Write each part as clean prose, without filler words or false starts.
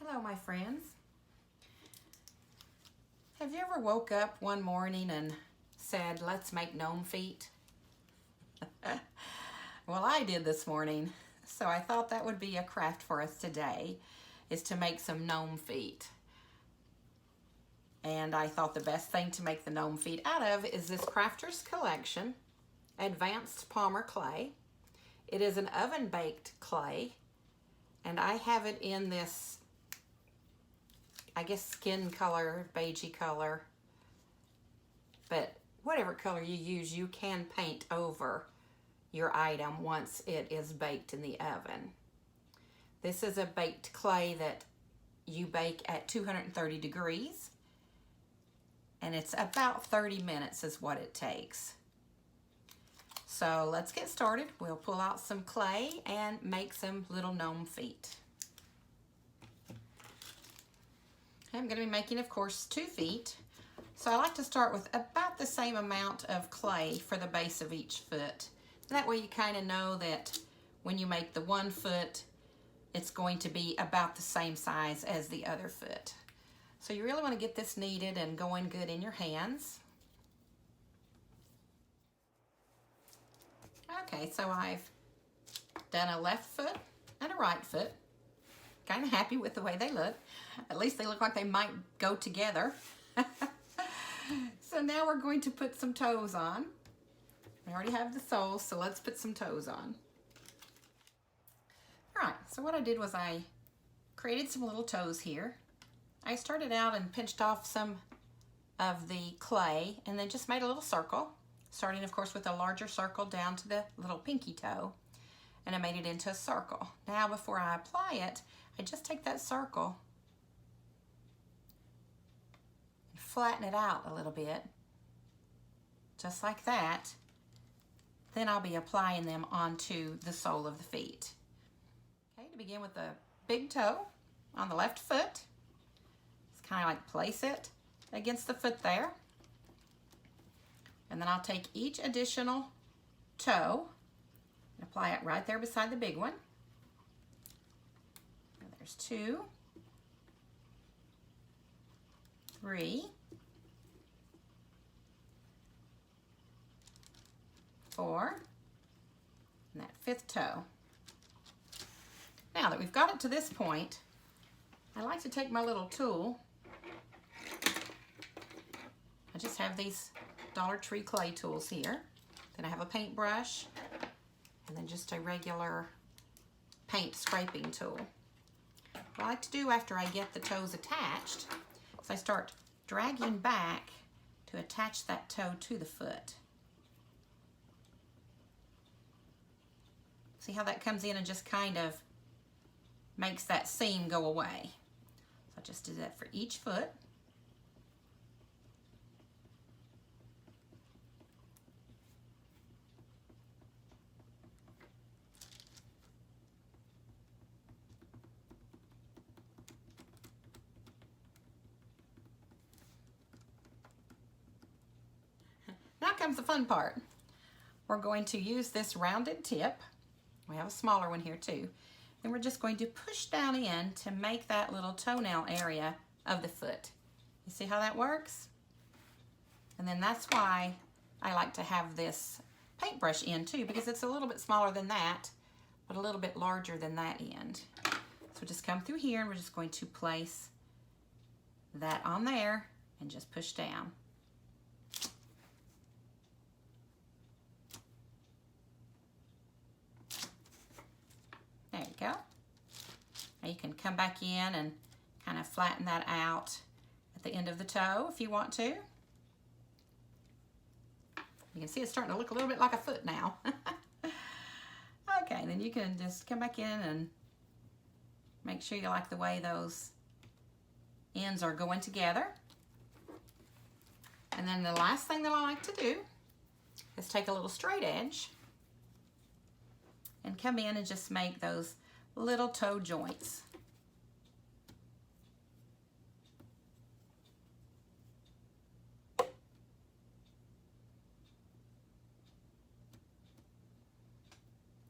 Hello, my friends. Have you ever woke up one morning and said, let's make gnome feet? Well, I did this morning, so I thought that would be a craft for us today, is to make some gnome feet. And I thought the best thing to make the gnome feet out of is this Crafter's Collection Advanced Palmer Clay. It is an oven-baked clay, and I have it in this, I guess, skin color, beigey color, but whatever color you use, you can paint over your item once it is baked in the oven. This is a baked clay that you bake at 230 degrees, and it's about 30 minutes is what it takes. So let's get started. We'll pull out some clay and make some little gnome feet. I'm going to be making, of course, 2 feet. So I like to start with about the same amount of clay for the base of each foot. That way you kind of know that when you make the one foot, it's going to be about the same size as the other foot. So you really want to get this kneaded and going good in your hands. Okay, so I've done a left foot and a right foot. Kind of happy with the way they look. At least they look like they might go together. So now we're going to put some toes on. We already have the soles, so let's put some toes on. All right, so what I did was I created some little toes here. I started out and pinched off some of the clay and then just made a little circle, starting of course with a larger circle down to the little pinky toe, and I made it into a circle. Now before I apply it, I just take that circle and flatten it out a little bit, just like that. Then I'll be applying them onto the sole of the feet. Okay, to begin with the big toe on the left foot, just kind of like place it against the foot there. And then I'll take each additional toe and apply it right there beside the big one. There's 2, 3, 4, and that 5th toe. Now that we've got it to this point, I like to take my little tool. I just have these Dollar Tree clay tools here. Then I have a paintbrush, and then just a regular paint scraping tool. What I like to do after I get the toes attached is I start dragging back to attach that toe to the foot. See how that comes in and just kind of makes that seam go away. So I just do that for each foot. Now comes the fun part. We're going to use this rounded tip. We have a smaller one here too. And we're just going to push down in to make that little toenail area of the foot. You see how that works? And then that's why I like to have this paintbrush in too, because it's a little bit smaller than that, but a little bit larger than that end. So just come through here and we're just going to place that on there and just push down. There you go. Now you can come back in and kind of flatten that out at the end of the toe if you want to. You can see it's starting to look a little bit like a foot now. Okay, then you can just come back in and make sure you like the way those ends are going together. And then the last thing that I like to do is take a little straight edge and come in and just make those little toe joints.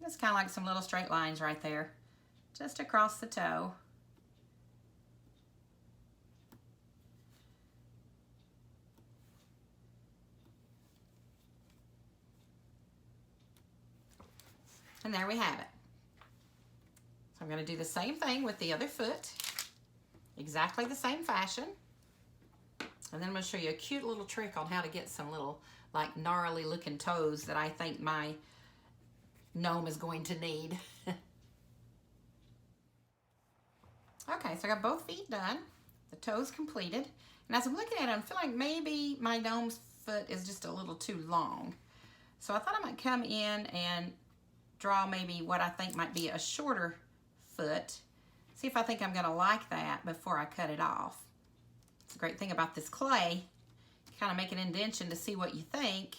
Just kind of like some little straight lines right there, just across the toe. And there we have it. So I'm going to do the same thing with the other foot, exactly the same fashion. And then I'm going to show you a cute little trick on how to get some little like gnarly looking toes that I think my gnome is going to need. Okay, so I got both feet done, the toes completed. And as I'm looking at it, I'm feeling maybe my gnome's foot is just a little too long. So I thought I might come in and draw maybe what I think might be a shorter foot. See if I think I'm going to like that before I cut it off. It's a great thing about this clay. You kind of make an indentation to see what you think.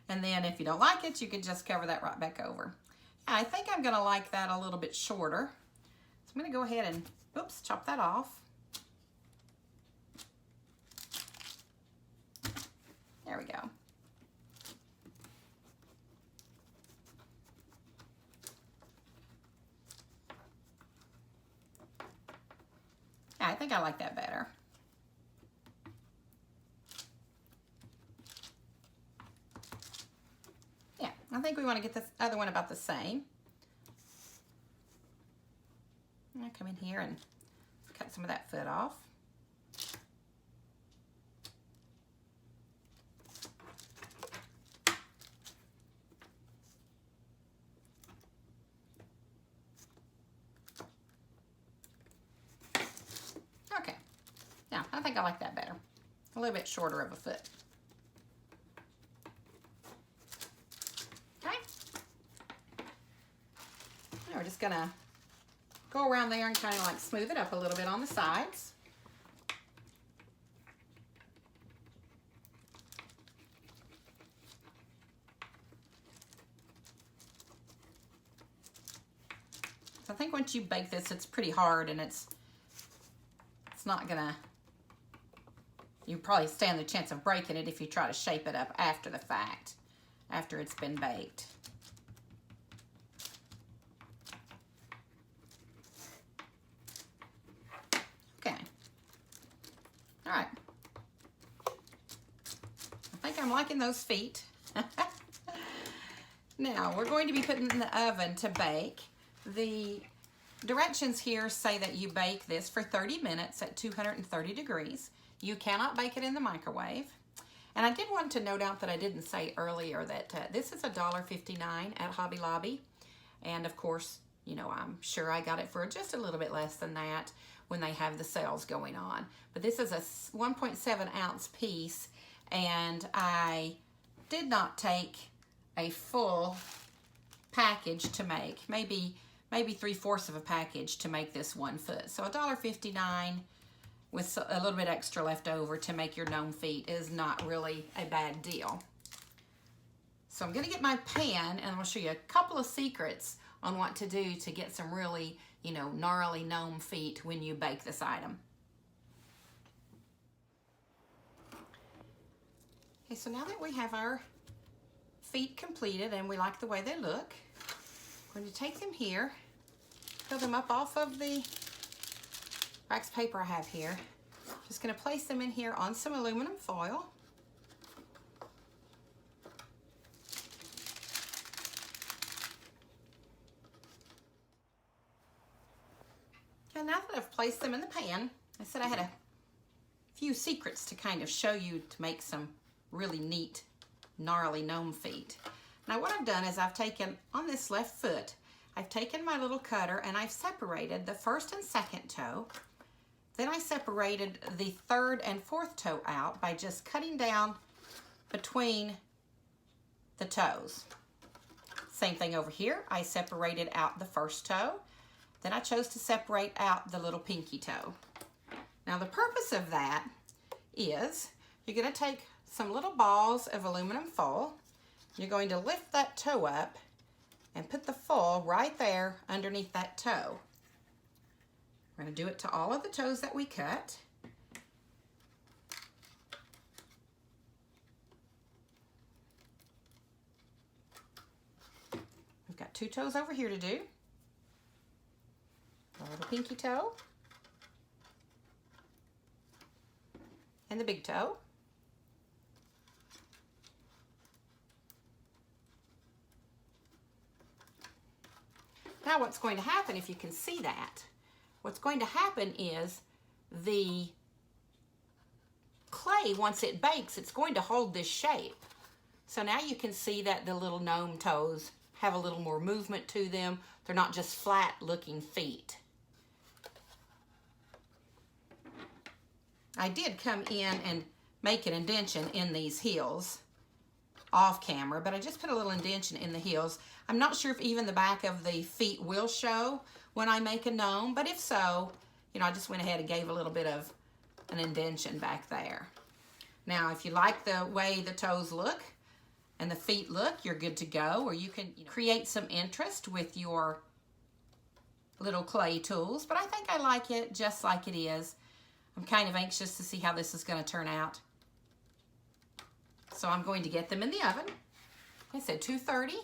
And then if you don't like it, you can just cover that right back over. Yeah, I think I'm going to like that a little bit shorter. So I'm going to go ahead and, oops, chop that off. There we go. Yeah, I think I like that better. Yeah, I think we want to get this other one about the same. I'm going to come in here and cut some of that foot off. Okay, now I think I like that better. A little bit shorter of a foot. Okay. Now we're just gonna go around there and kind of like smooth it up a little bit on the sides. So I think once you bake this, it's pretty hard and it's not gonna, you probably stand the chance of breaking it if you try to shape it up after the fact, after it's been baked. Okay. All right. I think I'm liking those feet. Now, we're going to be putting it in the oven to bake. The directions here say that you bake this for 30 minutes at 230 degrees. You cannot bake it in the microwave. And I did want to note out that I didn't say earlier that this is $1.59 at Hobby Lobby. And of course, you know, I'm sure I got it for just a little bit less than that when they have the sales going on. But this is a 1.7 ounce piece, and I did not take a full package to make. Maybe 3/4 of a package to make this 1 foot. So $1.59 with a little bit extra left over to make your gnome feet is not really a bad deal. So I'm going to get my pan and I'll show you a couple of secrets on what to do to get some really, you know, gnarly gnome feet when you bake this item. Okay, so now that we have our feet completed and we like the way they look, we're going to take them here, fill them up off of the wax paper I have here. Just going to place them in here on some aluminum foil. And now that I've placed them in the pan, I said I had a few secrets to kind of show you to make some really neat, gnarly gnome feet. Now what I've done is I've taken, on this left foot, I've taken my little cutter and I've separated the first and second toe. Then I separated the third and fourth toe out by just cutting down between the toes. Same thing over here. I separated out the first toe. Then I chose to separate out the little pinky toe. Now the purpose of that is you're going to take some little balls of aluminum foil. You're going to lift that toe up and put the foil right there underneath that toe. We're going to do it to all of the toes that we cut. We've got 2 toes over here to do. A little pinky toe and the big toe. Now what's going to happen, if you can see that, what's going to happen is the clay, once it bakes, it's going to hold this shape. So now you can see that the little gnome toes have a little more movement to them. They're not just flat looking feet. I did come in and make an indention in these heels off camera, but I just put a little indention in the heels. I'm not sure if even the back of the feet will show when I make a gnome, but if so, you know, I just went ahead and gave a little bit of an indention back there. Now, if you like the way the toes look and the feet look, you're good to go, or you can create some interest with your little clay tools, but I think I like it just like it is. I'm kind of anxious to see how this is going to turn out. So I'm going to get them in the oven. I said 230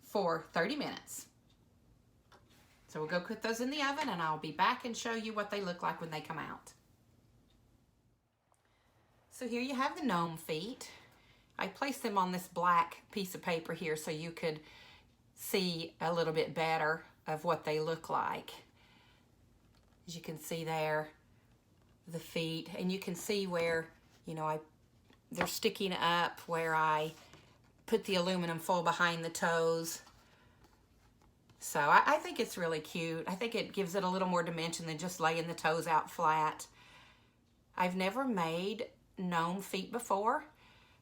for 30 minutes. So we'll go put those in the oven and I'll be back and show you what they look like when they come out. So here you have the gnome feet. I placed them on this black piece of paper here so you could see a little bit better of what they look like. As you can see there, the feet, and you can see where, you know, they're sticking up where I put the aluminum foil behind the toes. So I think it's really cute. I think it gives it a little more dimension than just laying the toes out flat. I've never made gnome feet before,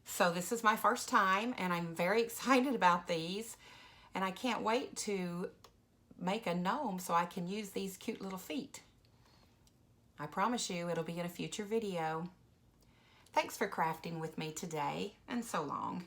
so this is my first time, and I'm very excited about these, and I can't wait to make a gnome so I can use these cute little feet. I promise you it'll be in a future video. Thanks for crafting with me today, and so long.